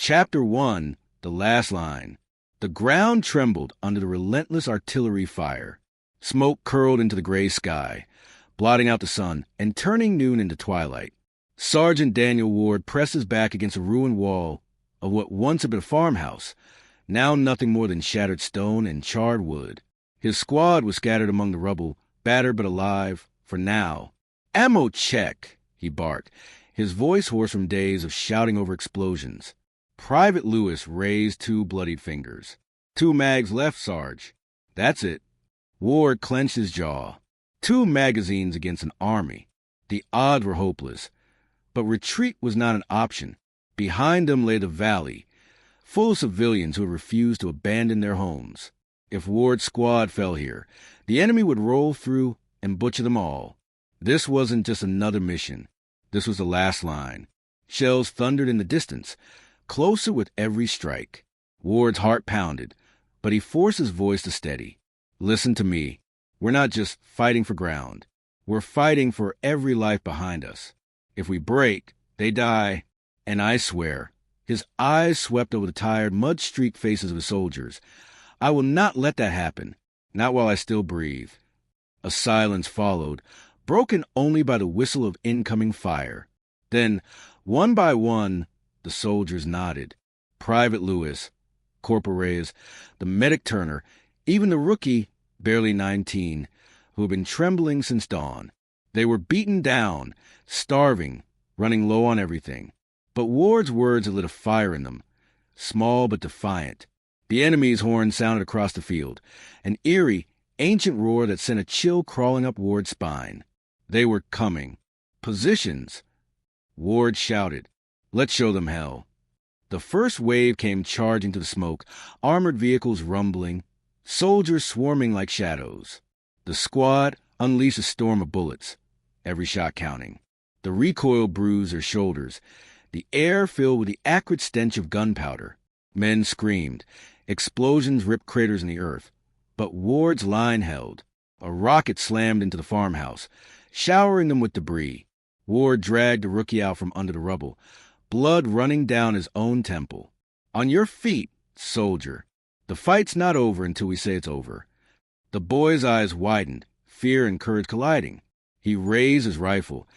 Chapter 1, The Last Line. The ground trembled under the relentless artillery fire. Smoke curled into the gray sky, blotting out the sun and turning noon into twilight. Sergeant Daniel Ward presses back against a ruined wall of what once had been a farmhouse, now nothing more than shattered stone and charred wood. His squad was scattered among the rubble, battered but alive, for now. "Ammo check," he barked, his voice hoarse from days of shouting over explosions. Private Lewis raised 2 bloodied fingers. "2 mags left, Sarge." "That's it." Ward clenched his jaw. 2 magazines against an army. The odds were hopeless. But retreat was not an option. Behind them lay the valley, full of civilians who had refused to abandon their homes. If Ward's squad fell here, the enemy would roll through and butcher them all. This wasn't just another mission. This was the last line. Shells thundered in the distance, closer with every strike. Ward's heart pounded, but he forced his voice to steady. "Listen to me. We're not just fighting for ground. We're fighting for every life behind us. If we break, they die. And I swear," his eyes swept over the tired, mud-streaked faces of his soldiers, "I will not let that happen. Not while I still breathe." A silence followed, broken only by the whistle of incoming fire. Then, one by one, the soldiers nodded. Private Lewis, Corporal Reyes, the medic Turner, even the rookie, barely 19, who had been trembling since dawn. They were beaten down, starving, running low on everything. But Ward's words had lit a fire in them, small but defiant. The enemy's horn sounded across the field, an eerie, ancient roar that sent a chill crawling up Ward's spine. They were coming. Positions. Ward shouted, "Let's show them hell." The first wave came charging to the smoke, armored vehicles rumbling, soldiers swarming like shadows. The squad unleashed a storm of bullets, every shot counting. The recoil bruised their shoulders, the air filled with the acrid stench of gunpowder. Men screamed. Explosions ripped craters in the earth. But Ward's line held. A rocket slammed into the farmhouse, showering them with debris. Ward dragged the rookie out from under the rubble, blood running down his own temple. "On your feet, soldier. The fight's not over until we say it's over." The boy's eyes widened, fear and courage colliding. He raised his rifle,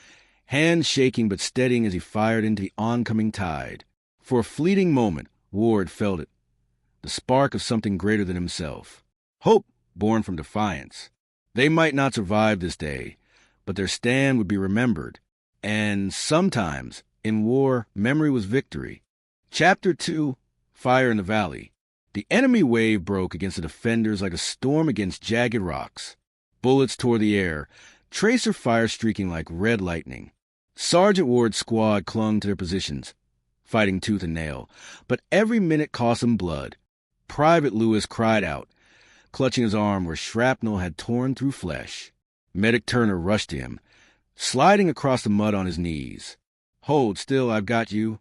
hands shaking but steadying as he fired into the oncoming tide. For a fleeting moment, Ward felt it, the spark of something greater than himself. Hope born from defiance. They might not survive this day, but their stand would be remembered. And sometimes, in war, memory was victory. Chapter 2, Fire in the Valley. The enemy wave broke against the defenders like a storm against jagged rocks. Bullets tore the air, tracer fire streaking like red lightning. Sergeant Ward's squad clung to their positions, fighting tooth and nail, but every minute cost them blood. Private Lewis cried out, clutching his arm where shrapnel had torn through flesh. Medic Turner rushed to him, sliding across the mud on his knees. "Hold still, I've got you."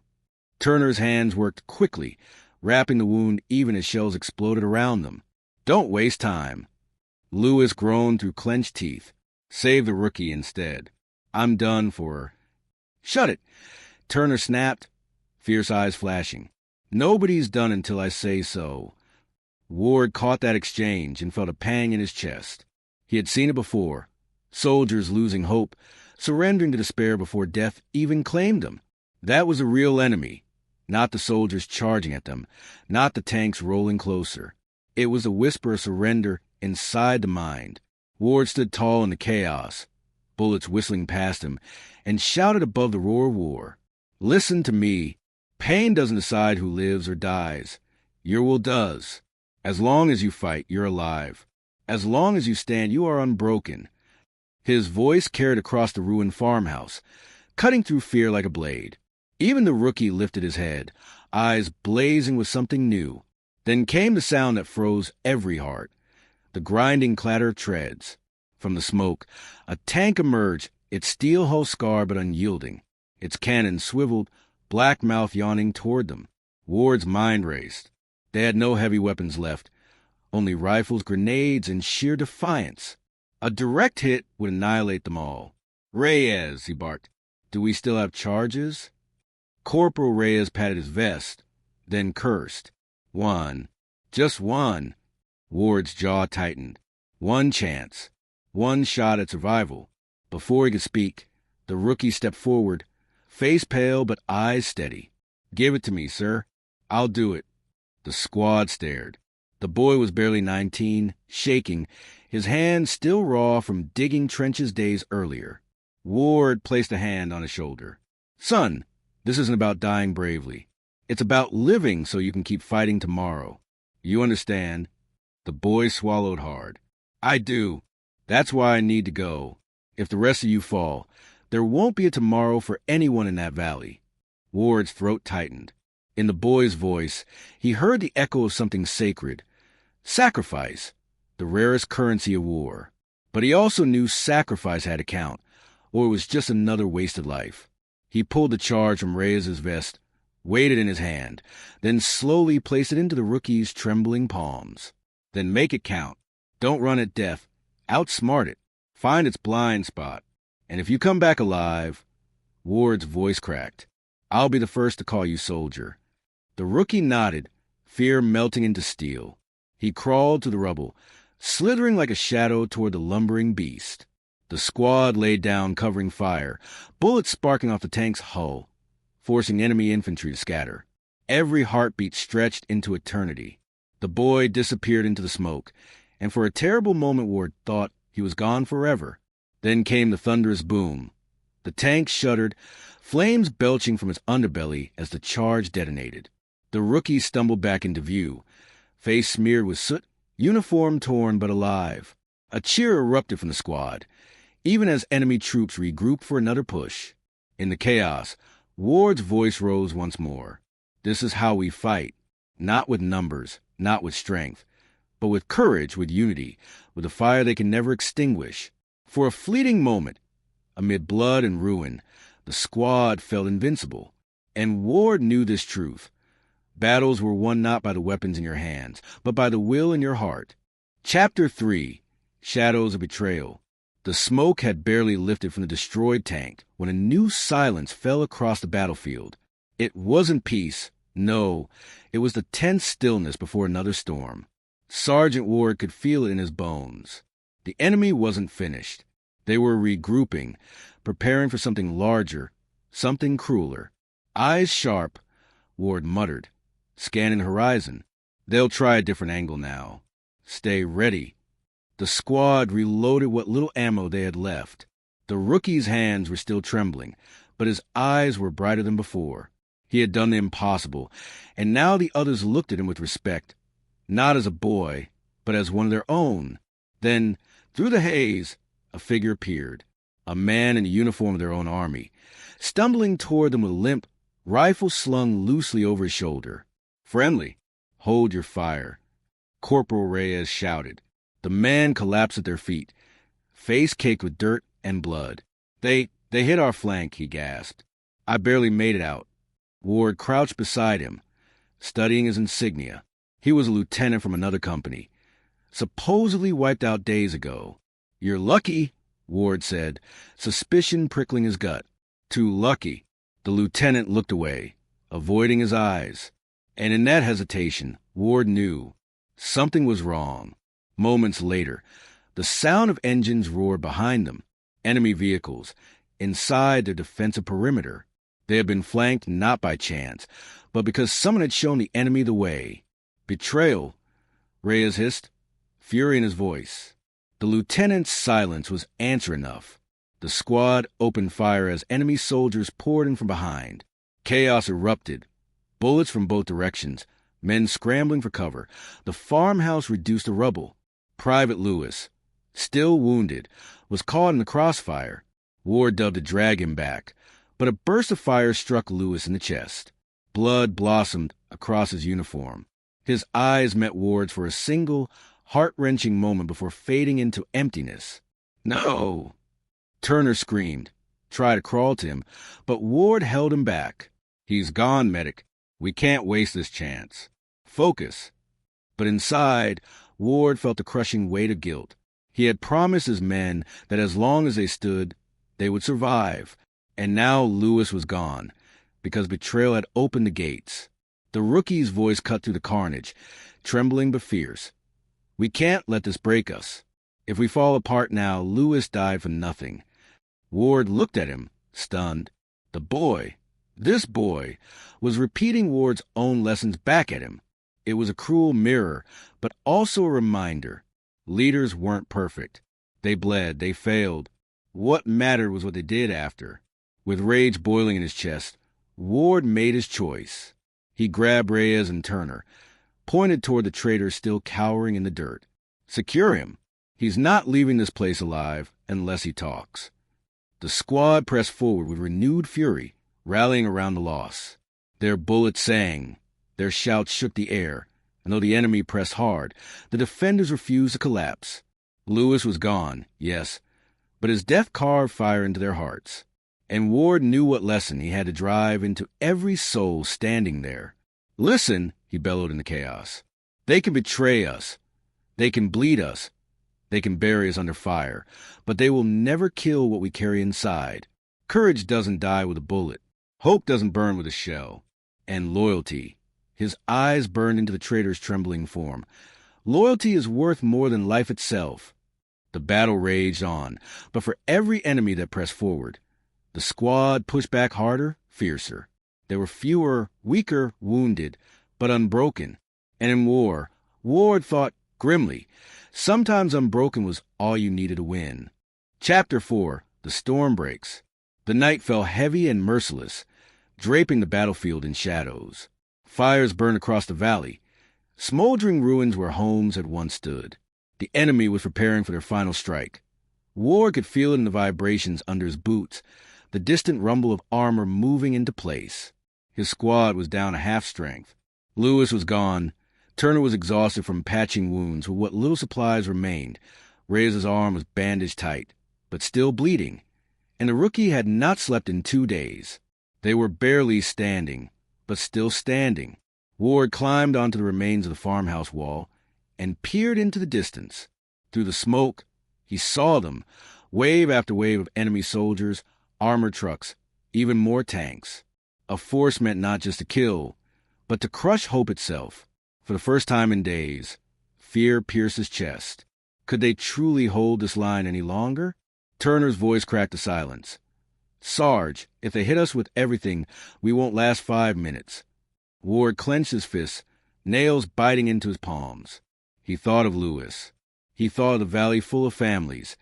Turner's hands worked quickly, wrapping the wound even as shells exploded around them. "Don't waste time." Lewis groaned through clenched teeth. "Save the rookie instead. I'm done for." "Shut it!" Turner snapped, fierce eyes flashing. "Nobody's done until I say so." Ward caught that exchange and felt a pang in his chest. He had seen it before. Soldiers losing hope, surrendering to despair before death even claimed them. That was a real enemy, not the soldiers charging at them, not the tanks rolling closer. It was a whisper of surrender inside the mind. Ward stood tall in the chaos, bullets whistling past him, and shouted above the roar of war. "Listen to me. Pain doesn't decide who lives or dies. Your will does. As long as you fight, you're alive. As long as you stand, you are unbroken." His voice carried across the ruined farmhouse, cutting through fear like a blade. Even the rookie lifted his head, eyes blazing with something new. Then came the sound that froze every heart, the grinding clatter of treads. From the smoke, a tank emerged, its steel hull scarred but unyielding, its cannon swiveled, black mouth yawning toward them. Ward's mind raced. They had no heavy weapons left, only rifles, grenades, and sheer defiance. A direct hit would annihilate them all. "Reyes," he barked, "do we still have charges?" Corporal Reyes patted his vest. then cursed. One. Just one. Ward's jaw tightened. One chance. One shot at survival. Before he could speak, the rookie stepped forward, face pale but eyes steady. "Give it to me, sir. I'll do it." The squad stared. The boy was barely 19, shaking, his hands still raw from digging trenches days earlier. Ward placed a hand on his shoulder. "Son, this isn't about dying bravely. It's about living so you can keep fighting tomorrow. You understand?" The boy swallowed hard. "I do. That's why I need to go. If the rest of you fall, there won't be a tomorrow for anyone in that valley." Ward's throat tightened. In the boy's voice, he heard the echo of something sacred. Sacrifice, the rarest currency of war. But he also knew sacrifice had to count, or it was just another wasted life. He pulled the charge from Reyes's vest, weighed it in his hand, then slowly placed it into the rookie's trembling palms. "Then make it count. Don't run at death. Outsmart it. Find its blind spot. And if you come back alive," Ward's voice cracked, "I'll be the first to call you soldier." The rookie nodded, fear melting into steel. He crawled to the rubble, slithering like a shadow toward the lumbering beast. The squad laid down covering fire, bullets sparking off the tank's hull, forcing enemy infantry to scatter. Every heartbeat stretched into eternity. The boy disappeared into the smoke, and for a terrible moment Ward thought he was gone forever. Then came the thunderous boom. The tank shuddered, flames belching from its underbelly as the charge detonated. The rookie stumbled back into view, face smeared with soot, uniform torn but alive. A cheer erupted from the squad, even as enemy troops regrouped for another push. In the chaos, Ward's voice rose once more. "This is how we fight, not with numbers, not with strength, but with courage, with unity, with a fire they can never extinguish." For a fleeting moment, amid blood and ruin, the squad felt invincible, and Ward knew this truth. Battles were won not by the weapons in your hands, but by the will in your heart. Chapter 3. Shadows of Betrayal. The smoke had barely lifted from the destroyed tank when a new silence fell across the battlefield. It wasn't peace. No, it was the tense stillness before another storm. Sergeant Ward could feel it in his bones. The enemy wasn't finished. They were regrouping, preparing for something larger, something crueler. Eyes sharp, Ward muttered, scanning the horizon. "They'll try a different angle now. Stay ready." The squad reloaded what little ammo they had left. The rookie's hands were still trembling, but his eyes were brighter than before. He had done the impossible, and now the others looked at him with respect, not as a boy, but as one of their own. Then, through the haze, a figure appeared, a man in the uniform of their own army, stumbling toward them with a limp, rifle slung loosely over his shoulder. "Friendly, hold your fire," Corporal Reyes shouted. The man collapsed at their feet, face caked with dirt and blood. They hit our flank," he gasped. "I barely made it out." Ward crouched beside him, studying his insignia. He was a lieutenant from another company, supposedly wiped out days ago. "You're lucky," Ward said, suspicion prickling his gut. "Too lucky." The lieutenant looked away, avoiding his eyes. And in that hesitation, Ward knew something was wrong. Moments later, the sound of engines roared behind them. Enemy vehicles, inside their defensive perimeter. They had been flanked not by chance, but because someone had shown the enemy the way. "Betrayal," Reyes hissed, fury in his voice. The lieutenant's silence was answer enough. The squad opened fire as enemy soldiers poured in from behind. Chaos erupted. Bullets from both directions, men scrambling for cover. The farmhouse reduced to rubble. Private Lewis, still wounded, was caught in the crossfire. Ward dubbed to drag him back, but a burst of fire struck Lewis in the chest. Blood blossomed across his uniform. His eyes met Ward's for a single, heart-wrenching moment before fading into emptiness. "No!" Turner screamed, tried to crawl to him, but Ward held him back. "He's gone, medic. We can't waste this chance. Focus." But inside, Ward felt the crushing weight of guilt. He had promised his men that as long as they stood, they would survive. And now Lewis was gone, because betrayal had opened the gates. The rookie's voice cut through the carnage, trembling but fierce. "We can't let this break us. If we fall apart now, Lewis died for nothing." Ward looked at him, stunned. The boy, this boy, was repeating Ward's own lessons back at him. It was a cruel mirror, but also a reminder. Leaders weren't perfect. They bled, they failed. What mattered was what they did after. With rage boiling in his chest, Ward made his choice. He grabbed Reyes and Turner, pointed toward the traitor still cowering in the dirt. "Secure him. He's not leaving this place alive unless he talks." The squad pressed forward with renewed fury, rallying around the loss. Their bullets sang. Their shouts shook the air, and though the enemy pressed hard, the defenders refused to collapse. Lewis was gone, yes, but his death carved fire into their hearts. And Ward knew what lesson he had to drive into every soul standing there. "Listen," he bellowed in the chaos. "They can betray us. They can bleed us. They can bury us under fire, but they will never kill what we carry inside. Courage doesn't die with a bullet. Hope doesn't burn with a shell. And loyalty." His eyes burned into the traitor's trembling form. "Loyalty is worth more than life itself." The battle raged on, but for every enemy that pressed forward, the squad pushed back harder, fiercer. There were fewer, weaker, wounded, but unbroken. And in war, Ward thought grimly, sometimes unbroken was all you needed to win. Chapter 4. The Storm Breaks. The night fell heavy and merciless, draping the battlefield in shadows. Fires burned across the valley, smoldering ruins where homes had once stood. The enemy was preparing for their final strike. Ward could feel it in the vibrations under his boots, the distant rumble of armor moving into place. His squad was down to half strength. Lewis was gone. Turner was exhausted from patching wounds with what little supplies remained. Reyes' arm was bandaged tight, but still bleeding. And the rookie had not slept in 2 days. They were barely standing, but still standing. Ward climbed onto the remains of the farmhouse wall and peered into the distance. Through the smoke, he saw them, wave after wave of enemy soldiers, armored trucks, even more tanks. A force meant not just to kill, but to crush hope itself. For the first time in days, fear pierced his chest. Could they truly hold this line any longer? Turner's voice cracked the silence. "Sarge, if they hit us with everything, we won't last 5 minutes." Ward clenched his fists, nails biting into his palms. He thought of Lewis. He thought of the valley full of families,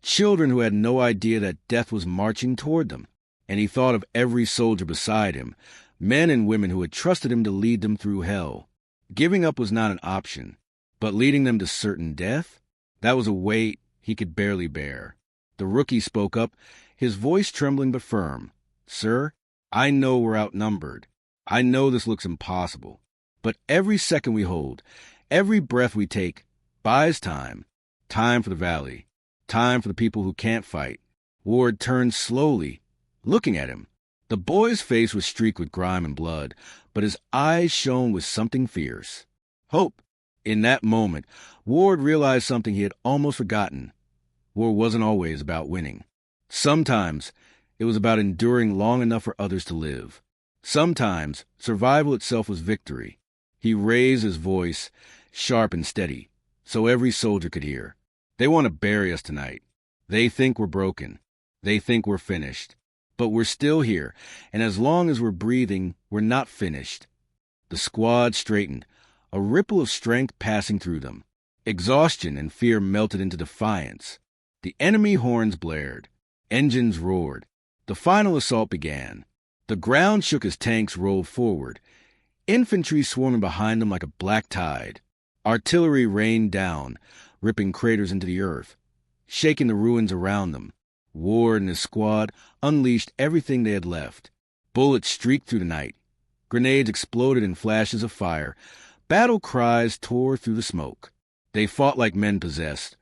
children who had no idea that death was marching toward them. And he thought of every soldier beside him, men and women who had trusted him to lead them through hell. Giving up was not an option, but leading them to certain death? That was a weight he could barely bear. The rookie spoke up, his voice trembling but firm. "Sir, I know we're outnumbered. I know this looks impossible. But every second we hold, every breath we take, buys time. Time for the valley. Time for the people who can't fight." Ward turned slowly, looking at him. The boy's face was streaked with grime and blood, but his eyes shone with something fierce. Hope. In that moment, Ward realized something he had almost forgotten. War wasn't always about winning. Sometimes it was about enduring long enough for others to live. Sometimes survival itself was victory. He raised his voice, sharp and steady, so every soldier could hear. "They want to bury us tonight. They think we're broken. They think we're finished. But we're still here, and as long as we're breathing, we're not finished." The squad straightened, a ripple of strength passing through them. Exhaustion and fear melted into defiance. The enemy horns blared. Engines roared. The final assault began. The ground shook as tanks rolled forward, infantry swarming behind them like a black tide. Artillery rained down, ripping craters into the earth, shaking the ruins around them. Ward and his squad unleashed everything they had left. Bullets streaked through the night. Grenades exploded in flashes of fire. Battle cries tore through the smoke. They fought like men possessed,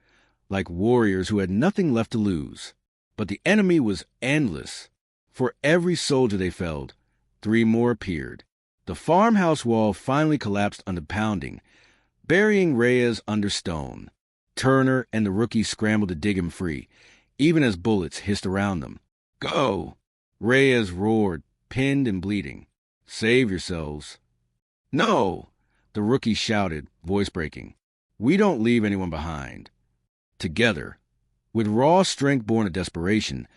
like warriors who had nothing left to lose. But the enemy was endless. For every soldier they felled, 3 more appeared. The farmhouse wall finally collapsed under pounding, burying Reyes under stone. Turner and the rookie scrambled to dig him free, even as bullets hissed around them. "Go!" Reyes roared, pinned and bleeding. "Save yourselves." No! The rookie shouted, voice breaking. We don't leave anyone behind. Together, with raw strength born of desperation,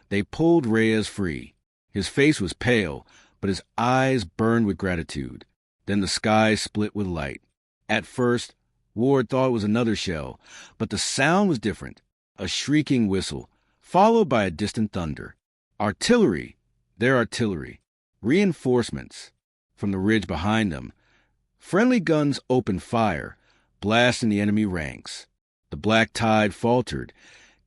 they pulled Reyes free. His face was pale, but his eyes burned with gratitude. Then the sky split with light. At first, Ward thought it was another shell, but the sound was different. A shrieking whistle, followed by a distant thunder. Artillery! Their artillery. Reinforcements. From the ridge behind them, friendly guns opened fire, blasting the enemy ranks. The black tide faltered,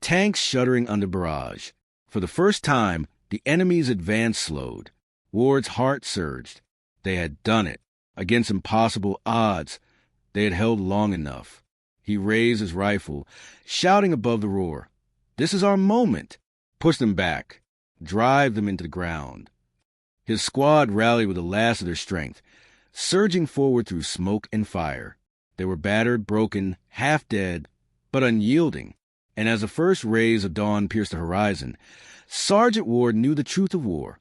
tanks shuddering under barrage. For the first time, the enemy's advance slowed. Ward's heart surged. They had done it. Against impossible odds, they had held long enough. He raised his rifle, shouting above the roar, "This is our moment!" Push them back. Drive them into the ground. His squad rallied with the last of their strength, surging forward through smoke and fire. They were battered, broken, half dead, but unyielding. And as the first rays of dawn pierced the horizon, Sergeant Ward knew the truth of war.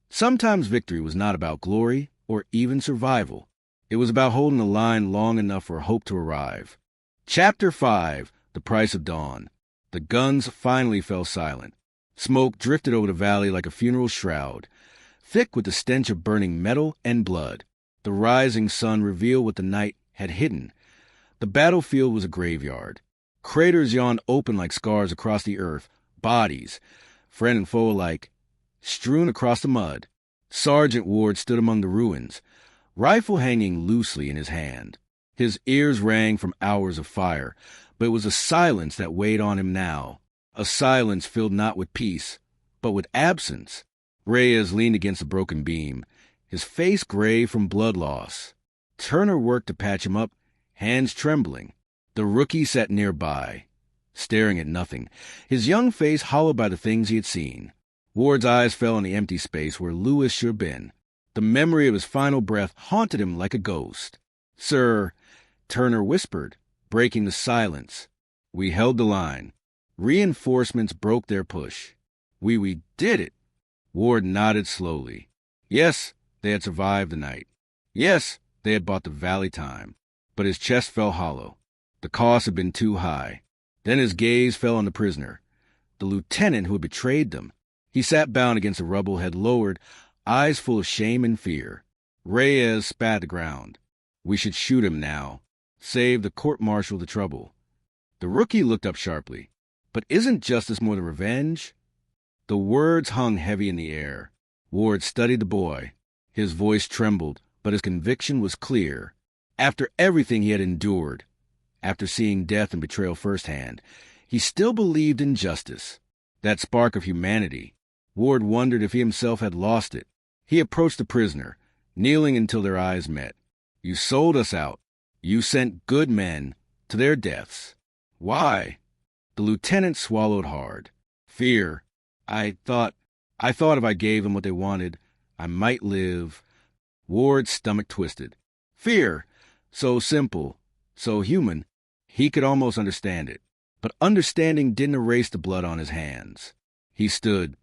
Sometimes victory was not about glory or even survival. It was about holding the line long enough for hope to arrive. Chapter 5, The Price of Dawn. The guns finally fell silent. Smoke drifted over the valley like a funeral shroud, thick with the stench of burning metal and blood. The rising sun revealed what the night had hidden. The battlefield was a graveyard. Craters yawned open like scars across the earth, bodies, friend and foe alike, strewn across the mud. Sergeant Ward stood among the ruins, rifle hanging loosely in his hand. His ears rang from hours of fire, but it was a silence that weighed on him now, a silence filled not with peace, but with absence. Reyes leaned against a broken beam, his face gray from blood loss. Turner worked to patch him up, hands trembling. The rookie sat nearby, staring at nothing, his young face hollowed by the things he had seen. Ward's eyes fell on the empty space where Lewis should have been. The memory of his final breath haunted him like a ghost. "Sir," Turner whispered, breaking the silence. "We held the line. Reinforcements broke their push. We did it." Ward nodded slowly. Yes, they had survived the night. Yes, they had bought the valley time. But his chest felt hollow. The cost had been too high. Then his gaze fell on the prisoner, the lieutenant who had betrayed them. He sat bound against the rubble, head lowered, eyes full of shame and fear. Reyes spat the ground. "We should shoot him now. Save the court-martial the trouble." The rookie looked up sharply. "But isn't justice more than revenge?" The words hung heavy in the air. Ward studied the boy. His voice trembled, but his conviction was clear. After everything he had endured, after seeing death and betrayal firsthand, he still believed in justice. That spark of humanity. Ward wondered if he himself had lost it. He approached the prisoner, kneeling until their eyes met. "You sold us out. You sent good men to their deaths. Why?" The lieutenant swallowed hard. "Fear. I thought if I gave them what they wanted, I might live." Ward's stomach twisted. Fear. So simple, so human. He could almost understand it. But understanding didn't erase the blood on his hands. He stood,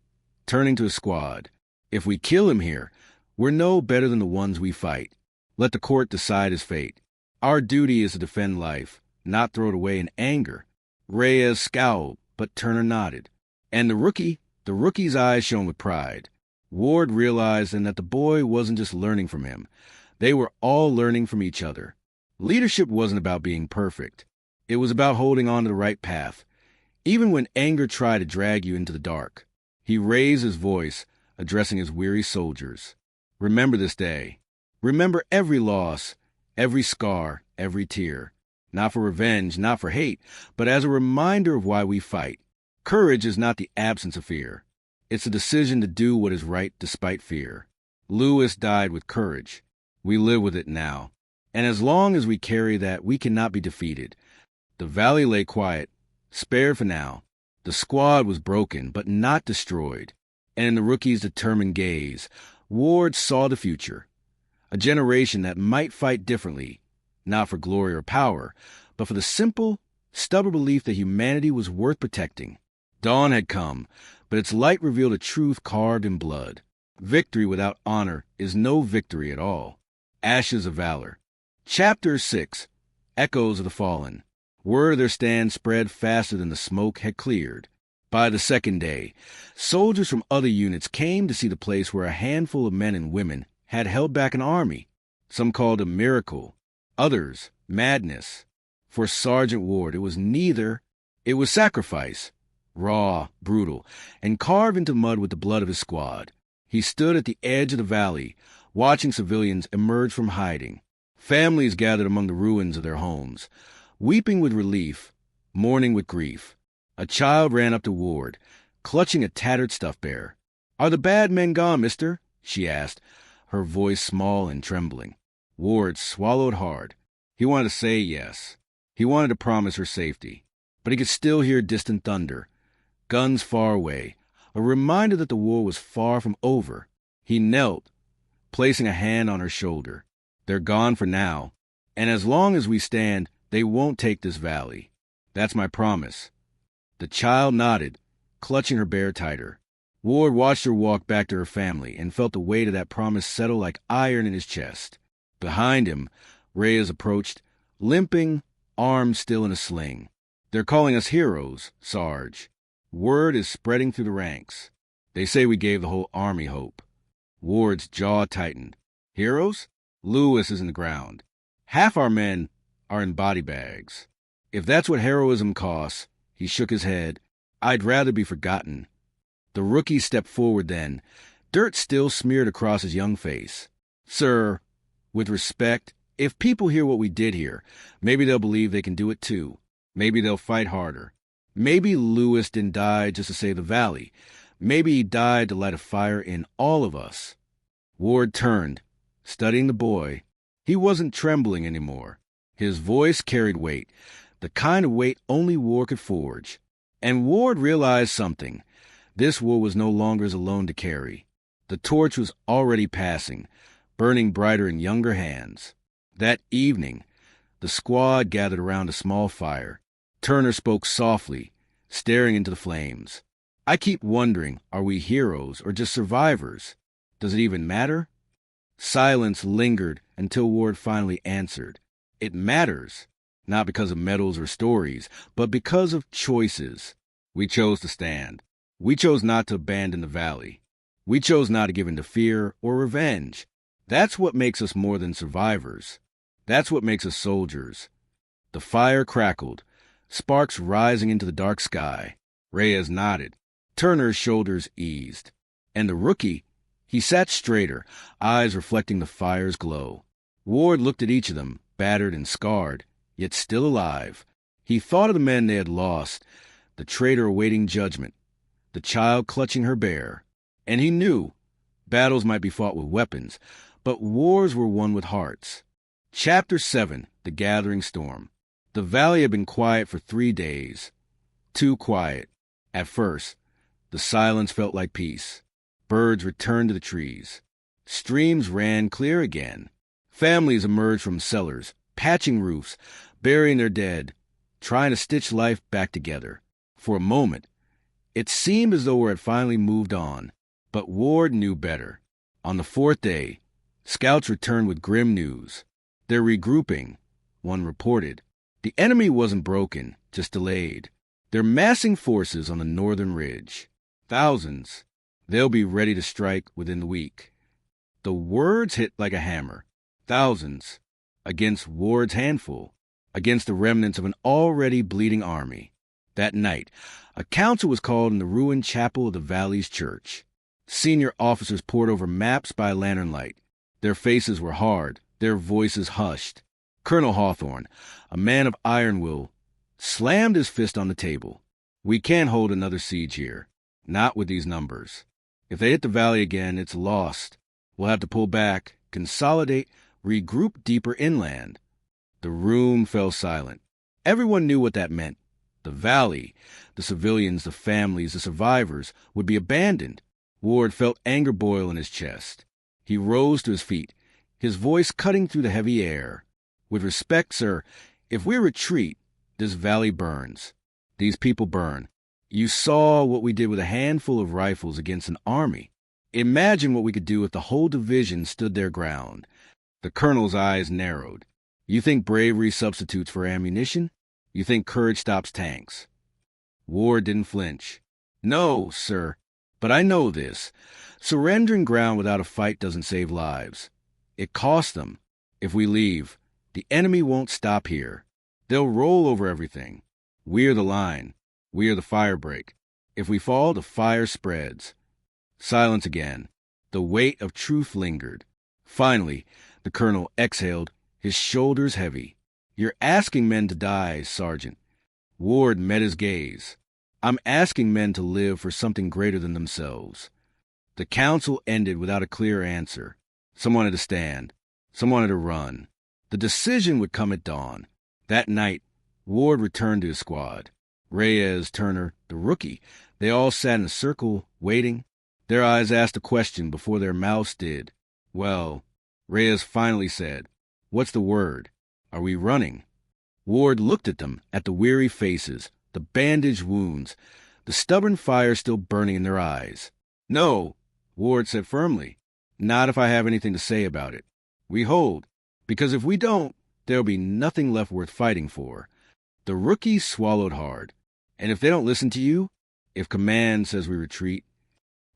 turning to his squad. "If we kill him here, we're no better than the ones we fight. Let the court decide his fate. Our duty is to defend life, not throw it away in anger." Reyes scowled, but Turner nodded. And the rookie's eyes shone with pride. Ward realized then that the boy wasn't just learning from him. They were all learning from each other. Leadership wasn't about being perfect. It was about holding on to the right path, even when anger tried to drag you into the dark. He raised his voice, addressing his weary soldiers. "Remember this day. Remember every loss, every scar, every tear. Not for revenge, not for hate, but as a reminder of why we fight. Courage is not the absence of fear. It's a decision to do what is right despite fear. Lewis died with courage. We live with it now. And as long as we carry that, we cannot be defeated." The valley lay quiet, spared for now. The squad was broken, but not destroyed. And in the rookie's determined gaze, Ward saw the future. A generation that might fight differently, not for glory or power, but for the simple, stubborn belief that humanity was worth protecting. Dawn had come, but its light revealed a truth carved in blood. Victory without honor is no victory at all. Ashes of Valor. Chapter 6. Echoes of the Fallen. Word of their stand spread faster than the smoke had cleared. By the second day, soldiers from other units came to see the place where a handful of men and women had held back an army. Some called it a miracle, others madness. For Sergeant Ward, it was neither. It was sacrifice, raw, brutal, and carved into mud with the blood of his squad. He stood at the edge of the valley, watching civilians emerge from hiding. Families gathered among the ruins of their homes, weeping with relief, mourning with grief. A child ran up to Ward, clutching a tattered stuffed bear. "Are the bad men gone, mister?" she asked, her voice small and trembling. Ward swallowed hard. He wanted to say yes. He wanted to promise her safety. But he could still hear distant thunder, guns far away, a reminder that the war was far from over. He knelt, placing a hand on her shoulder. "They're gone for now, and as long as we stand, they won't take this valley. That's my promise." The child nodded, clutching her bear tighter. Ward watched her walk back to her family and felt the weight of that promise settle like iron in his chest. Behind him, Reyes approached, limping, arms still in a sling. "They're calling us heroes, Sarge. Word is spreading through the ranks. They say we gave the whole army hope." Ward's jaw tightened. "Heroes? Lewis is in the ground. Half our men are in body bags. If that's what heroism costs," he shook his head, "I'd rather be forgotten." The rookie stepped forward then, dirt still smeared across his young face. "Sir, with respect, if people hear what we did here, maybe they'll believe they can do it too. Maybe they'll fight harder. Maybe Lewis didn't die just to save the valley. Maybe he died to light a fire in all of us." Ward turned, studying the boy. He wasn't trembling anymore. His voice carried weight, the kind of weight only war could forge. And Ward realized something. This war was no longer his alone to carry. The torch was already passing, burning brighter in younger hands. That evening, the squad gathered around a small fire. Turner spoke softly, staring into the flames. "I keep wondering, are we heroes or just survivors? Does it even matter?" Silence lingered until Ward finally answered. "It matters, not because of medals or stories, but because of choices. We chose to stand. We chose not to abandon the valley. We chose not to give in to fear or revenge. That's what makes us more than survivors. That's what makes us soldiers." The fire crackled, sparks rising into the dark sky. Reyes nodded. Turner's shoulders eased. And the rookie, he sat straighter, eyes reflecting the fire's glow. Ward looked at each of them, battered and scarred, yet still alive. He thought of the men they had lost, the traitor awaiting judgment, the child clutching her bear. And he knew battles might be fought with weapons, but wars were won with hearts. Chapter 7. The Gathering Storm. The valley had been quiet for 3 days. Too quiet. At first, the silence felt like peace. Birds returned to the trees. Streams ran clear again. Families emerged from cellars, patching roofs, burying their dead, trying to stitch life back together. For a moment, it seemed as though we had finally moved on. But Ward knew better. On the 4th day, scouts returned with grim news. "They're regrouping," one reported. "The enemy wasn't broken, just delayed. They're massing forces on the northern ridge. Thousands. They'll be ready to strike within the week." The words hit like a hammer. Thousands. Against Ward's handful. Against the remnants of an already bleeding army. That night, a council was called in the ruined chapel of the valley's church. Senior officers pored over maps by lantern light. Their faces were hard, their voices hushed. Colonel Hawthorne, a man of iron will, slammed his fist on the table. "We can't hold another siege here. Not with these numbers. If they hit the valley again, it's lost. We'll have to pull back, consolidate, regroup deeper inland." The room fell silent. Everyone knew what that meant. The valley, the civilians, the families, the survivors, would be abandoned. Ward felt anger boil in his chest. He rose to his feet, his voice cutting through the heavy air. "With respect, sir, if we retreat, this valley burns. These people burn. You saw what we did with a handful of rifles against an army. Imagine what we could do if the whole division stood their ground. The colonel's eyes narrowed. You think bravery substitutes for ammunition? You think courage stops tanks? Ward didn't flinch. No, sir, but I know this. Surrendering ground without a fight doesn't save lives. It costs them. If we leave, the enemy won't stop here. They'll roll over everything. We're the line. We're the fire break. If we fall, the fire spreads. Silence again. The weight of truth lingered. Finally, the colonel exhaled, his shoulders heavy. You're asking men to die, Sergeant. Ward met his gaze. I'm asking men to live for something greater than themselves. The council ended without a clear answer. Some wanted to stand. Some wanted to run. The decision would come at dawn. That night, Ward returned to his squad. Reyes, Turner, the rookie, they all sat in a circle, waiting. Their eyes asked a question before their mouths did. Well, Reyes finally said, "What's the word? Are we running?" Ward looked at them, at the weary faces, the bandaged wounds, the stubborn fire still burning in their eyes. "No," Ward said firmly. "Not if I have anything to say about it. We hold, because if we don't, there'll be nothing left worth fighting for." The rookie swallowed hard. "And if they don't listen to you? If command says we retreat?"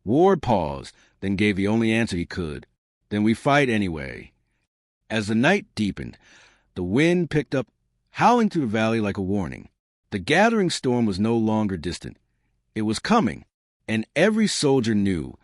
Ward paused, then gave the only answer he could. "Then we fight anyway." As the night deepened, the wind picked up, howling through the valley like a warning. The gathering storm was no longer distant. It was coming, and every soldier knew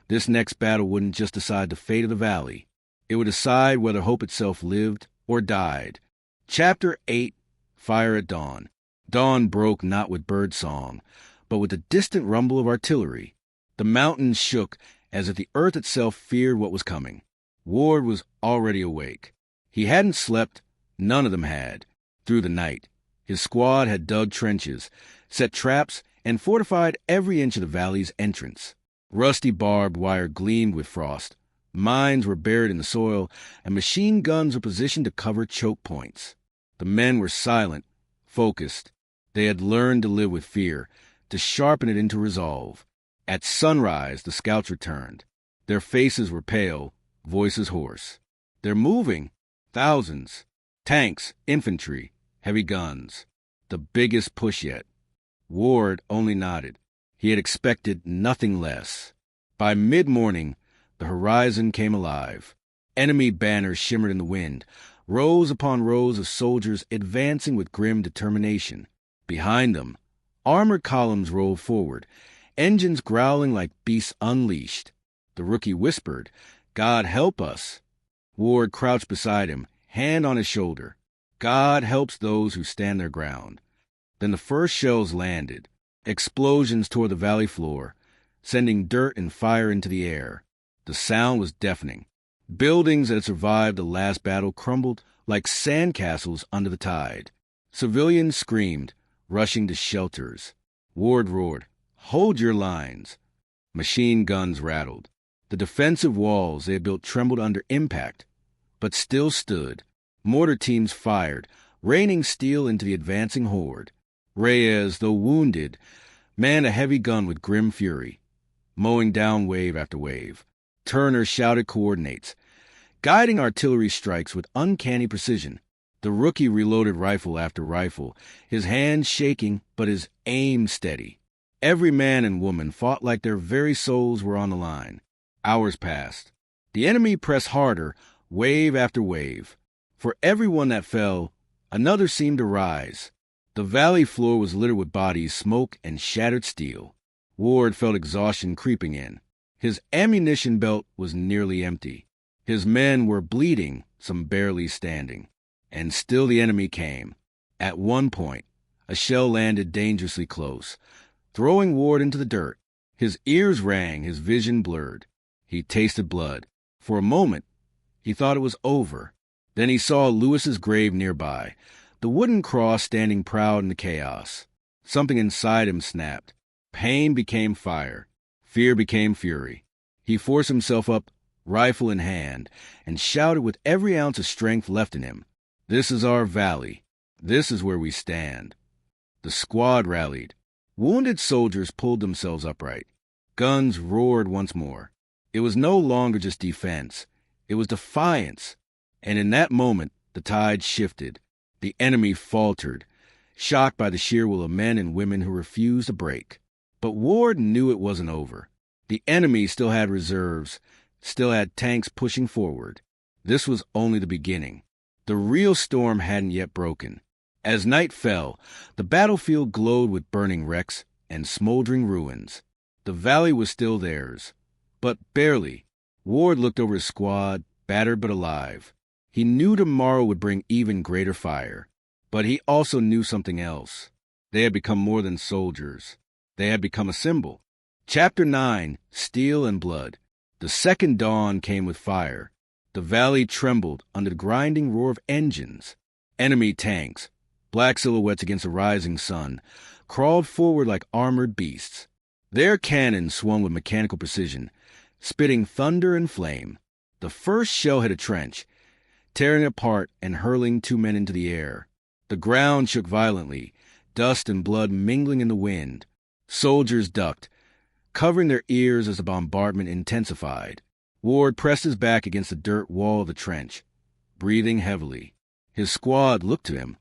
this next battle wouldn't just decide the fate of the valley. It would decide whether hope itself lived or died. Chapter 8, Fire at Dawn. Dawn broke not with bird song, but with the distant rumble of artillery. The mountains shook as if the earth itself feared what was coming. Ward was already awake. He hadn't slept, none of them had, through the night. His squad had dug trenches, set traps, and fortified every inch of the valley's entrance. Rusty barbed wire gleamed with frost. Mines were buried in the soil, and machine guns were positioned to cover choke points. The men were silent, focused. They had learned to live with fear, to sharpen it into resolve. At sunrise, the scouts returned. Their faces were pale, voices hoarse. "They're moving. Thousands. Tanks, infantry, heavy guns. The biggest push yet." Ward only nodded. He had expected nothing less. By mid-morning, the horizon came alive. Enemy banners shimmered in the wind, rows upon rows of soldiers advancing with grim determination. Behind them, armored columns rolled forward, engines growling like beasts unleashed. The rookie whispered, "God help us." Ward crouched beside him, hand on his shoulder. God helps those who stand their ground. Then the first shells landed. Explosions tore the valley floor, sending dirt and fire into the air. The sound was deafening. Buildings that had survived the last battle crumbled like sandcastles under the tide. Civilians screamed, rushing to shelters. Ward roared, "Hold your lines." Machine guns rattled. The defensive walls they had built trembled under impact, but still stood. Mortar teams fired, raining steel into the advancing horde. Reyes, though wounded, manned a heavy gun with grim fury, mowing down wave after wave. Turner shouted coordinates, guiding artillery strikes with uncanny precision. The rookie reloaded rifle after rifle, his hands shaking but his aim steady. Every man and woman fought like their very souls were on the line. Hours passed. The enemy pressed harder, wave after wave. For every one that fell, another seemed to rise. The valley floor was littered with bodies, smoke, and shattered steel. Ward felt exhaustion creeping in. His ammunition belt was nearly empty. His men were bleeding, some barely standing. And still the enemy came. At one point, a shell landed dangerously close, throwing Ward into the dirt. His ears rang, his vision blurred. He tasted blood. For a moment, he thought it was over. Then he saw Lewis's grave nearby, the wooden cross standing proud in the chaos. Something inside him snapped. Pain became fire. Fear became fury. He forced himself up, rifle in hand, and shouted with every ounce of strength left in him, "This is our valley. This is where we stand." The squad rallied. Wounded soldiers pulled themselves upright. Guns roared once more. It was no longer just defense. It was defiance. And in that moment, the tide shifted. The enemy faltered, shocked by the sheer will of men and women who refused to break. But Ward knew it wasn't over. The enemy still had reserves, still had tanks pushing forward. This was only the beginning. The real storm hadn't yet broken. As night fell, the battlefield glowed with burning wrecks and smoldering ruins. The valley was still theirs, but barely. Ward looked over his squad, battered but alive. He knew tomorrow would bring even greater fire. But he also knew something else. They had become more than soldiers. They had become a symbol. Chapter 9, Steel and Blood. The second dawn came with fire. The valley trembled under the grinding roar of engines. Enemy tanks, black silhouettes against the rising sun, crawled forward like armored beasts. Their cannons swung with mechanical precision, spitting thunder and flame. The first shell hit a trench, tearing it apart and hurling 2 men into the air. The ground shook violently, dust and blood mingling in the wind. Soldiers ducked, covering their ears as the bombardment intensified. Ward pressed his back against the dirt wall of the trench, breathing heavily. His squad looked to him,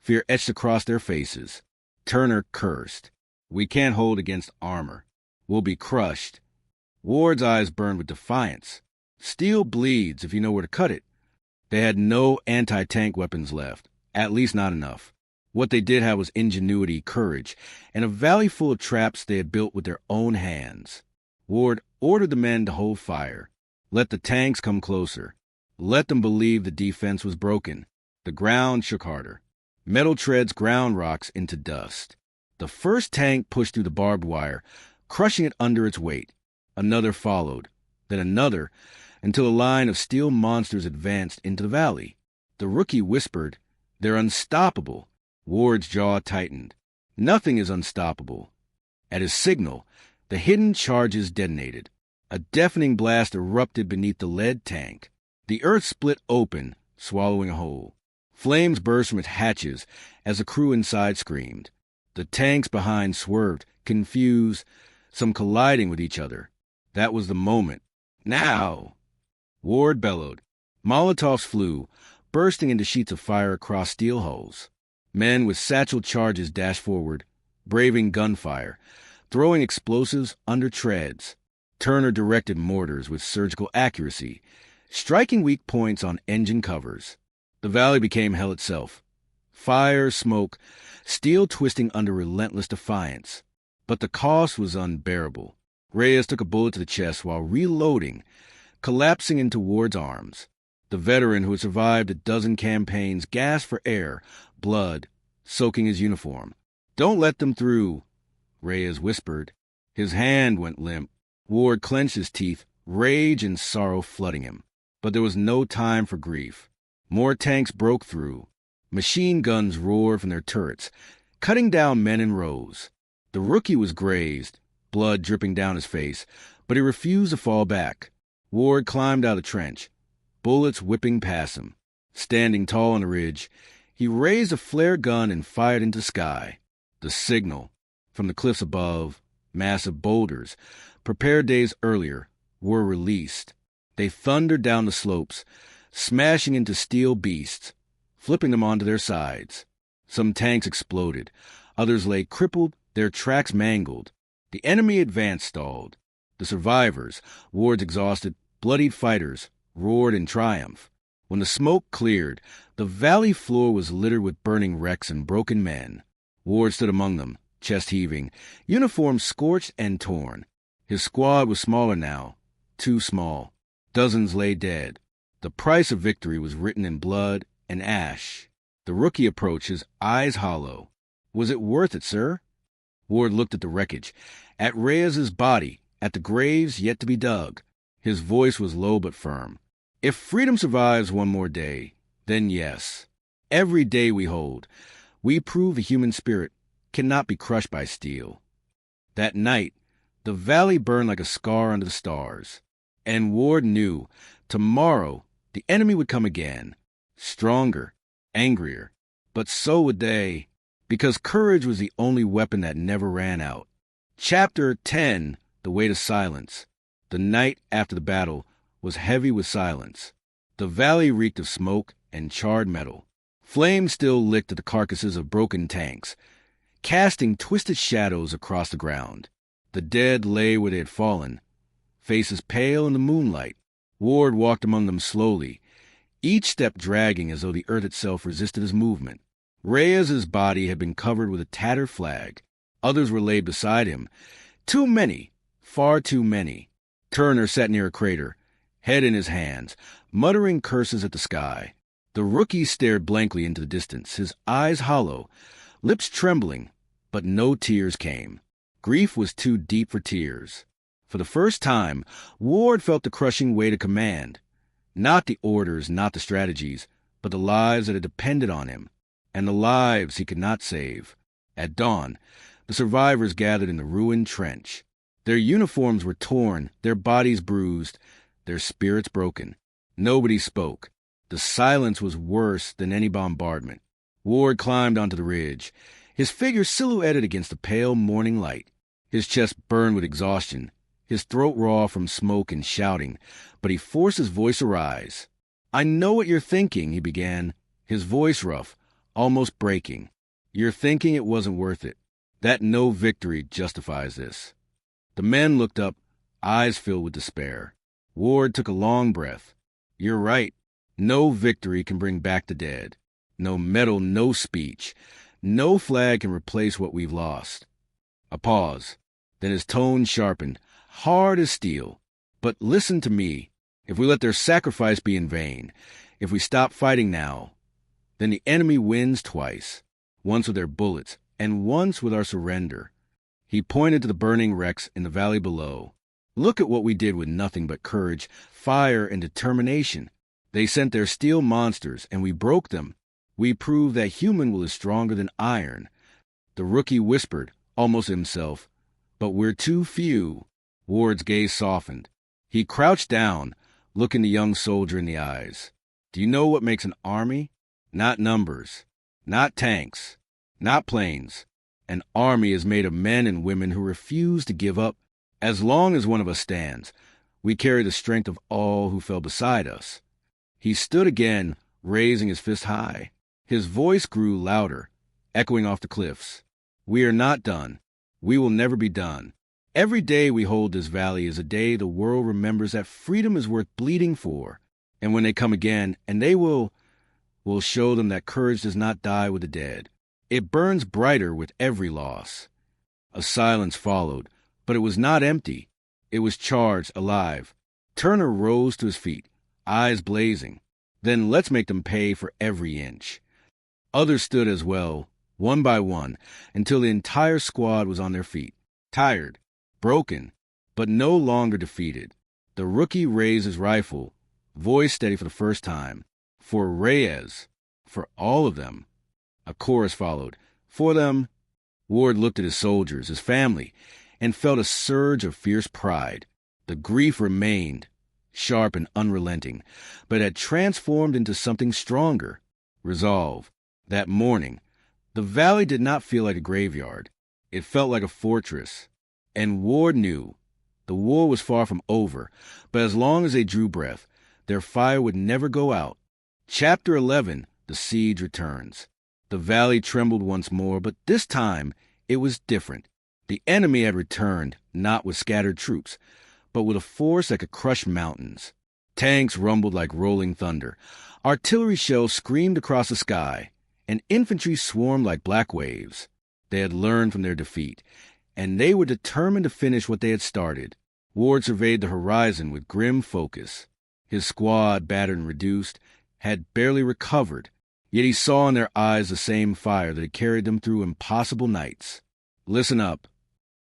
fear etched across their faces. Turner cursed. "We can't hold against armor. We'll be crushed." Ward's eyes burned with defiance. Steel bleeds if you know where to cut it. They had no anti-tank weapons left, at least not enough. What they did have was ingenuity, courage, and a valley full of traps they had built with their own hands. Ward ordered the men to hold fire. Let the tanks come closer. Let them believe the defense was broken. The ground shook harder. Metal treads ground rocks into dust. The first tank pushed through the barbed wire, crushing it under its weight. Another followed, then another, until a line of steel monsters advanced into the valley. The rookie whispered, "They're unstoppable." Ward's jaw tightened. Nothing is unstoppable. At his signal, the hidden charges detonated. A deafening blast erupted beneath the lead tank. The earth split open, swallowing a hole. Flames burst from its hatches as the crew inside screamed. The tanks behind swerved, confused, some colliding with each other. That was the moment. Now! Ward bellowed. Molotovs flew, bursting into sheets of fire across steel hulls. Men with satchel charges dashed forward, braving gunfire, throwing explosives under treads. Turner directed mortars with surgical accuracy, striking weak points on engine covers. The valley became hell itself. Fire, smoke, steel twisting under relentless defiance. But the cost was unbearable. Reyes took a bullet to the chest while reloading, collapsing into Ward's arms. The veteran who had survived a dozen campaigns gasped for air, blood soaking his uniform. "Don't let them through," Reyes whispered. His hand went limp. Ward clenched his teeth, rage and sorrow flooding him. But there was no time for grief. More tanks broke through. Machine guns roared from their turrets, cutting down men in rows. The rookie was grazed, blood dripping down his face, but he refused to fall back. Ward climbed out of the trench, bullets whipping past him. Standing tall on the ridge, he raised a flare gun and fired into the sky. The signal. From the cliffs above, massive boulders, prepared days earlier, were released. They thundered down the slopes, smashing into steel beasts, flipping them onto their sides. Some tanks exploded. Others lay crippled, their tracks mangled. The enemy advance stalled. The survivors, Ward's exhausted, bloodied fighters, roared in triumph. When the smoke cleared, the valley floor was littered with burning wrecks and broken men. Ward stood among them, chest heaving, uniforms scorched and torn. His squad was smaller now, too small. Dozens lay dead. The price of victory was written in blood and ash. The rookie approached, his eyes hollow. "Was it worth it, sir?" Ward looked at the wreckage, at Reyes's body, at the graves yet to be dug. His voice was low but firm. "If freedom survives one more day, then yes. Every day we hold, we prove the human spirit cannot be crushed by steel." That night, the valley burned like a scar under the stars. And Ward knew, tomorrow, the enemy would come again. Stronger, angrier. But so would they, because courage was the only weapon that never ran out. Chapter 10, The Weight of Silence. The night after the battle was heavy with silence. The valley reeked of smoke and charred metal. Flames still licked at the carcasses of broken tanks, casting twisted shadows across the ground. The dead lay where they had fallen, faces pale in the moonlight. Ward walked among them slowly, each step dragging as though the earth itself resisted his movement. Reyes's body had been covered with a tattered flag. Others were laid beside him. Too many, far too many. Turner sat near a crater, head in his hands, muttering curses at the sky. The rookie stared blankly into the distance, his eyes hollow, lips trembling, but no tears came. Grief was too deep for tears. For the first time, Ward felt the crushing weight of command. Not the orders, not the strategies, but the lives that had depended on him, and the lives he could not save. At dawn, the survivors gathered in the ruined trench. Their uniforms were torn, their bodies bruised, their spirits broken. Nobody spoke. The silence was worse than any bombardment. Ward climbed onto the ridge, his figure silhouetted against the pale morning light. His chest burned with exhaustion, his throat raw from smoke and shouting, but he forced his voice to rise. "I know what you're thinking," he began, his voice rough, almost breaking. "You're thinking it wasn't worth it, that no victory justifies this." The men looked up, eyes filled with despair. Ward took a long breath. "You're right. No victory can bring back the dead. No medal, no speech. No flag can replace what we've lost." A pause. Then his tone sharpened, hard as steel. "But listen to me. If we let their sacrifice be in vain, if we stop fighting now, then the enemy wins twice, once with their bullets and once with our surrender." He pointed to the burning wrecks in the valley below. "Look at what we did with nothing but courage, fire, and determination. They sent their steel monsters, and we broke them. We proved that human will is stronger than iron." The rookie whispered, almost to himself, "But we're too few." Ward's gaze softened. He crouched down, looking the young soldier in the eyes. "Do you know what makes an army? Not numbers, not tanks, not planes. An army is made of men and women who refuse to give up. As long as one of us stands, we carry the strength of all who fell beside us." He stood again, raising his fist high. His voice grew louder, echoing off the cliffs. "We are not done. We will never be done. Every day we hold this valley is a day the world remembers that freedom is worth bleeding for. And when they come again, and they will show them that courage does not die with the dead. It burns brighter with every loss." A silence followed, but it was not empty. It was charged, alive. Turner rose to his feet, eyes blazing. "Then let's make them pay for every inch." Others stood as well, one by one, until the entire squad was on their feet, tired, broken, but no longer defeated. The rookie raised his rifle, voice steady for the first time. "For Reyes, for all of them." A chorus followed. "For them." Ward looked at his soldiers, his family, and felt a surge of fierce pride. The grief remained, sharp and unrelenting, but had transformed into something stronger, resolve. That morning, the valley did not feel like a graveyard. It felt like a fortress. And Ward knew the war was far from over, but as long as they drew breath, their fire would never go out. Chapter 11, The Siege Returns. The valley trembled once more, but this time it was different. The enemy had returned, not with scattered troops, but with a force that could crush mountains. Tanks rumbled like rolling thunder. Artillery shells screamed across the sky, and infantry swarmed like black waves. They had learned from their defeat, and they were determined to finish what they had started. Ward surveyed the horizon with grim focus. His squad, battered and reduced, had barely recovered, yet he saw in their eyes the same fire that had carried them through impossible nights. "Listen up,"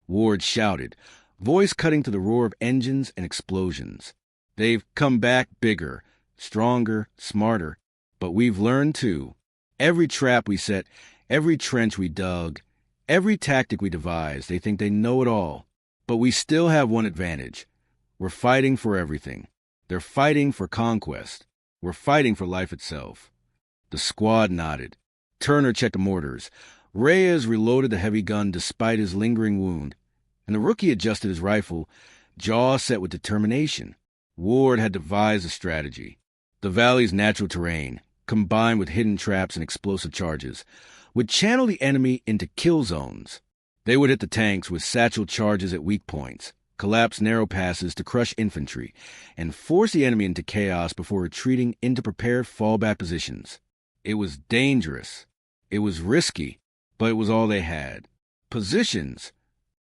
Ward shouted, voice cutting to the roar of engines and explosions. "They've come back bigger, stronger, smarter, but we've learned too. Every trap we set, every trench we dug, every tactic we devised, they think they know it all. But we still have one advantage. We're fighting for everything. They're fighting for conquest. We're fighting for life itself." The squad nodded. Turner checked the mortars. Reyes reloaded the heavy gun despite his lingering wound, and the rookie adjusted his rifle, jaw set with determination. Ward had devised a strategy. The valley's natural terrain, combined with hidden traps and explosive charges, would channel the enemy into kill zones. They would hit the tanks with satchel charges at weak points, collapse narrow passes to crush infantry, and force the enemy into chaos before retreating into prepared fallback positions. It was dangerous. It was risky, but it was all they had. Positions.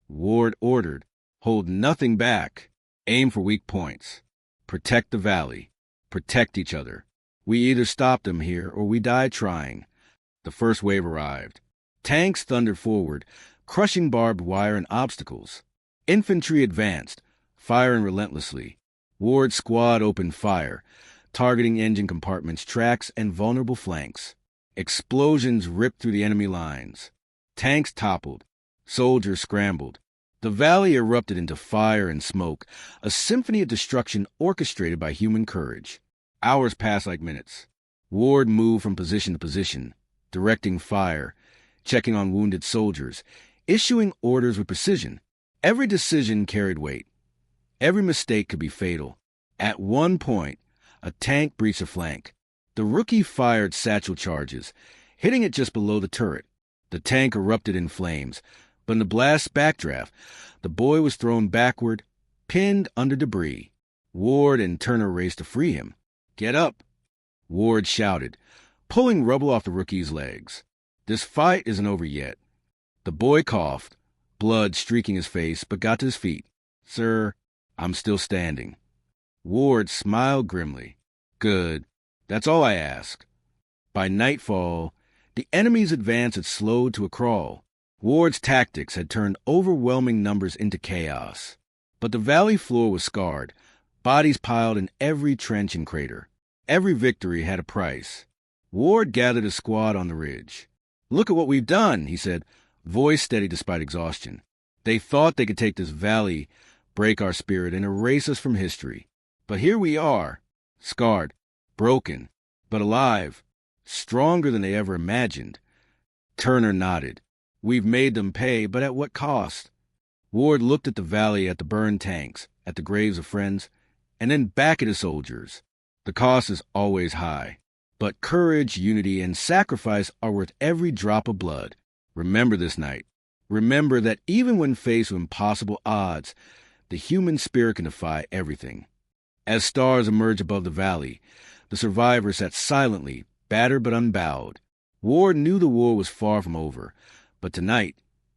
Ward ordered. Hold nothing back. Aim for weak points. Protect the valley. Protect each other. We either stop them here or we die trying. The first wave arrived. Tanks thundered forward, crushing barbed wire and obstacles. Infantry advanced, firing relentlessly. Ward's squad opened fire, targeting engine compartments, tracks, and vulnerable flanks. Explosions ripped through the enemy lines. Tanks toppled. Soldiers scrambled. The valley erupted into fire and smoke, a symphony of destruction orchestrated by human courage. Hours passed like minutes. Ward moved from position to position, directing fire, checking on wounded soldiers, issuing orders with precision. Every decision carried weight. Every mistake could be fatal. At one point, a tank breached a flank. The rookie fired satchel charges, hitting it just below the turret. The tank erupted in flames, but in the blast's backdraft, the boy was thrown backward, pinned under debris. Ward and Turner raced to free him. "Get up!" Ward shouted, pulling rubble off the rookie's legs. "This fight isn't over yet." The boy coughed, blood streaking his face, but got to his feet. "Sir, I'm still standing." Ward smiled grimly. "Good. That's all I ask." By nightfall, the enemy's advance had slowed to a crawl. Ward's tactics had turned overwhelming numbers into chaos. But the valley floor was scarred, bodies piled in every trench and crater. Every victory had a price. Ward gathered a squad on the ridge. "Look at what we've done," he said, voice steady despite exhaustion. "They thought they could take this valley, break our spirit, and erase us from history. But here we are, scarred, broken, but alive, stronger than they ever imagined." Turner nodded. "We've made them pay, but at what cost?" Ward looked at the valley, at the burned tanks, at the graves of friends, and then back at his soldiers. The cost is always high, but courage, unity, and sacrifice are worth every drop of blood. Remember this night. Remember that even when faced with impossible odds, the human spirit can defy everything. As stars emerged above the valley, the survivors sat silently, battered but unbowed. Ward knew the war was far from over, but tonight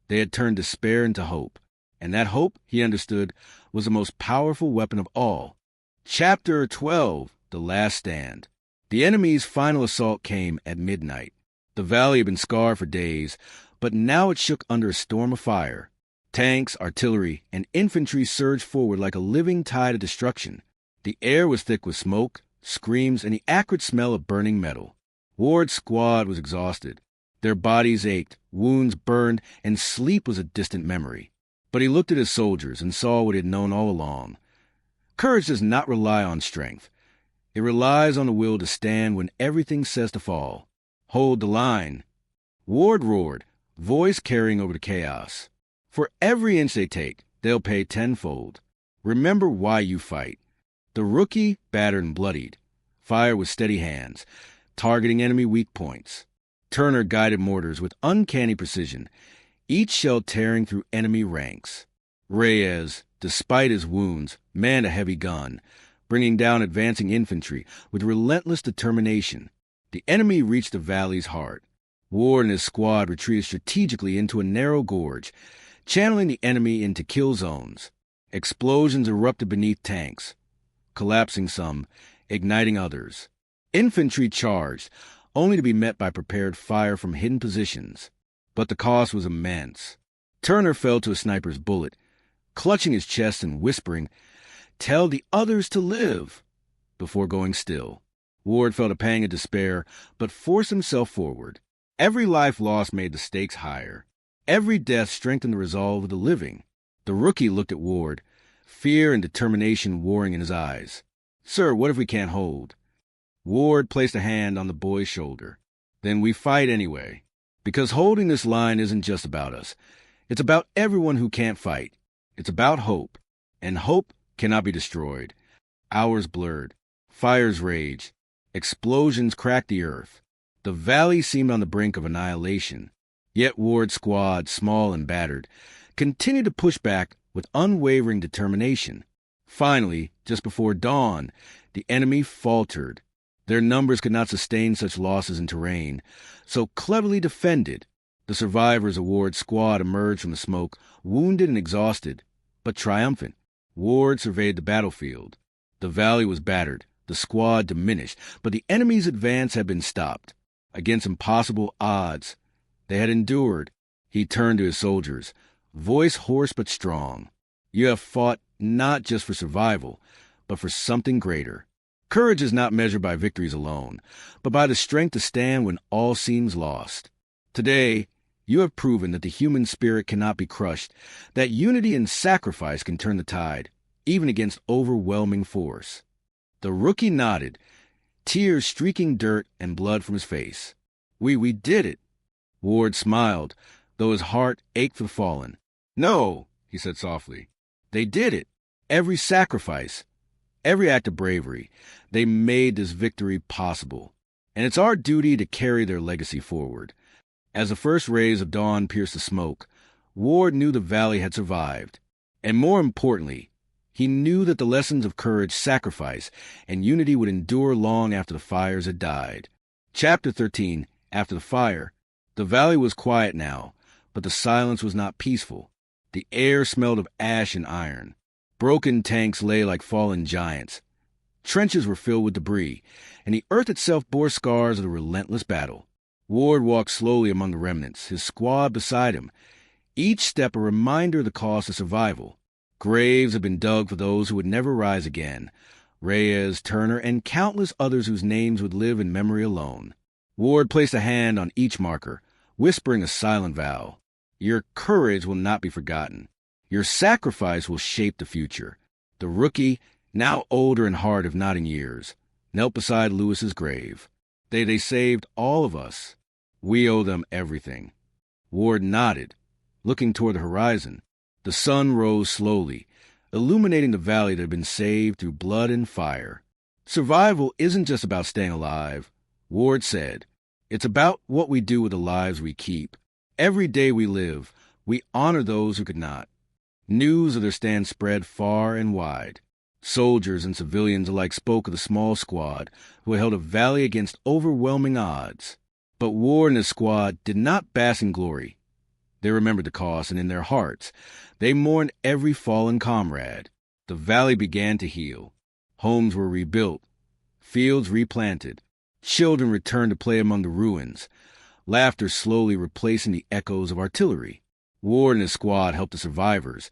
they had turned despair into hope, and that hope, he understood, was the most powerful weapon of all. Chapter 12, The Last Stand. The enemy's final assault came at midnight. The valley had been scarred for days, but now it shook under a storm of fire. Tanks, artillery, and infantry surged forward like a living tide of destruction. The air was thick with smoke, screams, and the acrid smell of burning metal. Ward's squad was exhausted. Their bodies ached, wounds burned, and sleep was a distant memory. But he looked at his soldiers and saw what he had known all along. Courage does not rely on strength. It relies on the will to stand when everything says to fall. "Hold the line." Ward roared, voice carrying over the chaos. "For every inch they take, they'll pay tenfold. Remember why you fight." The rookie, battered and bloodied, fired with steady hands, targeting enemy weak points. Turner guided mortars with uncanny precision, each shell tearing through enemy ranks. Reyes, despite his wounds, manned a heavy gun, bringing down advancing infantry with relentless determination. The enemy reached the valley's heart. Ward and his squad retreated strategically into a narrow gorge, channeling the enemy into kill zones. Explosions erupted beneath tanks, collapsing some, igniting others. Infantry charged, only to be met by prepared fire from hidden positions. But the cost was immense. Turner fell to a sniper's bullet, clutching his chest and whispering, "Tell the others to live," before going still. Ward felt a pang of despair, but forced himself forward. Every life lost made the stakes higher. Every death strengthened the resolve of the living. The rookie looked at Ward, fear and determination warring in his eyes. "Sir, what if we can't hold?" Ward placed a hand on the boy's shoulder. "Then we fight anyway. Because holding this line isn't just about us. It's about everyone who can't fight. It's about hope. And hope cannot be destroyed." Hours blurred. Fires raged. Explosions cracked the earth. The valley seemed on the brink of annihilation. Yet Ward's squad, small and battered, continued to push back with unwavering determination. Finally, just before dawn, the enemy faltered. Their numbers could not sustain such losses in terrain, so cleverly defended, the survivors of Ward's squad emerged from the smoke, wounded and exhausted, but triumphant. Ward surveyed the battlefield. The valley was battered, the squad diminished, but the enemy's advance had been stopped. Against impossible odds, they had endured. He turned to his soldiers, voice hoarse but strong. You have fought not just for survival, but for something greater. Courage is not measured by victories alone, but by the strength to stand when all seems lost. Today, you have proven that the human spirit cannot be crushed, that unity and sacrifice can turn the tide, even against overwhelming force. The rookie nodded, tears streaking dirt and blood from his face. We did it. Ward smiled, though his heart ached for the fallen. No, he said softly. They did it. Every sacrifice, every act of bravery, they made this victory possible. And it's our duty to carry their legacy forward. As the first rays of dawn pierced the smoke, Ward knew the valley had survived. And more importantly, he knew that the lessons of courage, sacrifice, and unity would endure long after the fires had died. Chapter 13, After the Fire. The valley was quiet now, but the silence was not peaceful. The air smelled of ash and iron. Broken tanks lay like fallen giants. Trenches were filled with debris, and the earth itself bore scars of the relentless battle. Ward walked slowly among the remnants, his squad beside him, each step a reminder of the cost of survival. Graves had been dug for those who would never rise again, Reyes, Turner, and countless others whose names would live in memory alone. Ward placed a hand on each marker, whispering a silent vow. Your courage will not be forgotten. Your sacrifice will shape the future. The rookie, now older and hard if not in years, knelt beside Lewis's grave. They saved all of us. We owe them everything. Ward nodded, looking toward the horizon. The sun rose slowly, illuminating the valley that had been saved through blood and fire. Survival isn't just about staying alive, Ward said. It's about what we do with the lives we keep. Every day we live, we honor those who could not. News of their stand spread far and wide. Soldiers and civilians alike spoke of the small squad who had held a valley against overwhelming odds. But Ward and his squad did not bask in glory. They remembered the cost, and in their hearts, they mourned every fallen comrade. The valley began to heal. Homes were rebuilt, fields replanted. Children returned to play among the ruins, laughter slowly replacing the echoes of artillery. Ward and his squad helped the survivors,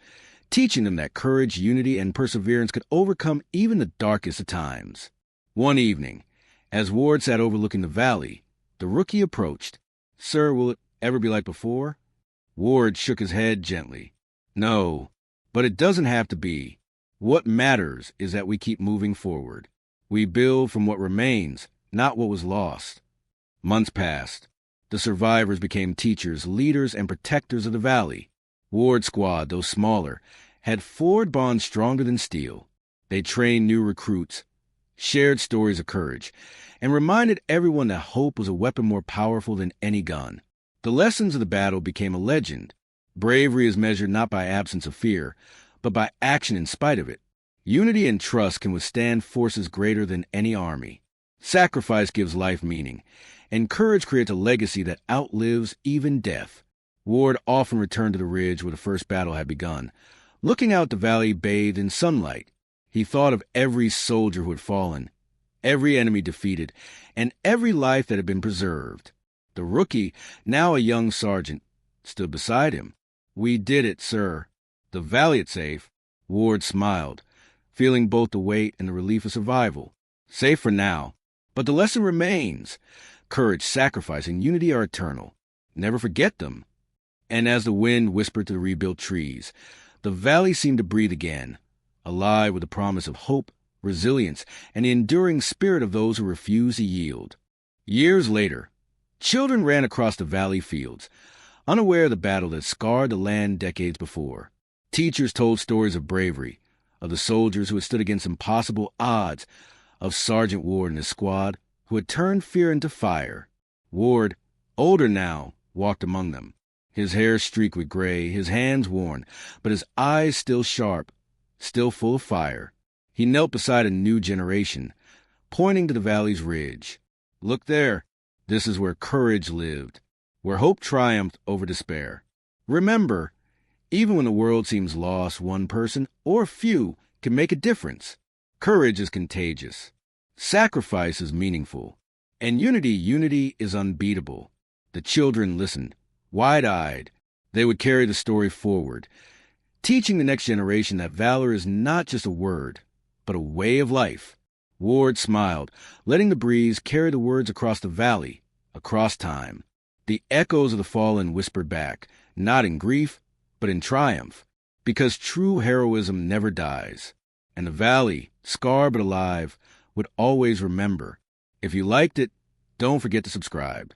teaching them that courage, unity, and perseverance could overcome even the darkest of times. One evening, as Ward sat overlooking the valley, the rookie approached. Sir, will it ever be like before? Ward shook his head gently. No, but it doesn't have to be. What matters is that we keep moving forward. We build from what remains, not what was lost. Months passed. The survivors became teachers, leaders, and protectors of the valley. Ward's squad, though smaller, had forged bonds stronger than steel. They trained new recruits, shared stories of courage, and reminded everyone that hope was a weapon more powerful than any gun. The lessons of the battle became a legend. Bravery is measured not by absence of fear, but by action in spite of it. Unity and trust can withstand forces greater than any army. Sacrifice gives life meaning, and courage creates a legacy that outlives even death. Ward often returned to the ridge where the first battle had begun. Looking out the valley bathed in sunlight, he thought of every soldier who had fallen, every enemy defeated, and every life that had been preserved. The rookie, now a young sergeant, stood beside him. We did it, sir. The valley is safe. Ward smiled, feeling both the weight and the relief of survival. Safe for now. But the lesson remains. Courage, sacrifice, and unity are eternal. Never forget them. And as the wind whispered to the rebuilt trees, the valley seemed to breathe again, alive with the promise of hope, resilience, and the enduring spirit of those who refuse to yield. Years later, children ran across the valley fields, unaware of the battle that scarred the land decades before. Teachers told stories of bravery, of the soldiers who had stood against impossible odds, of Sergeant Ward and his squad, who had turned fear into fire. Ward, older now, walked among them, his hair streaked with gray, his hands worn, but his eyes still sharp, still full of fire. He knelt beside a new generation, pointing to the valley's ridge. "Look there. This is where courage lived, where hope triumphed over despair. Remember, even when the world seems lost, one person, or few, can make a difference. Courage is contagious. Sacrifice is meaningful. And unity is unbeatable." The children listened, wide-eyed. They would carry the story forward, teaching the next generation that valor is not just a word, but a way of life. Ward smiled, letting the breeze carry the words across the valley, across time. The echoes of the fallen whispered back, not in grief, but in triumph, because true heroism never dies. And the valley, scarred but alive, would always remember. If you liked it, don't forget to subscribe.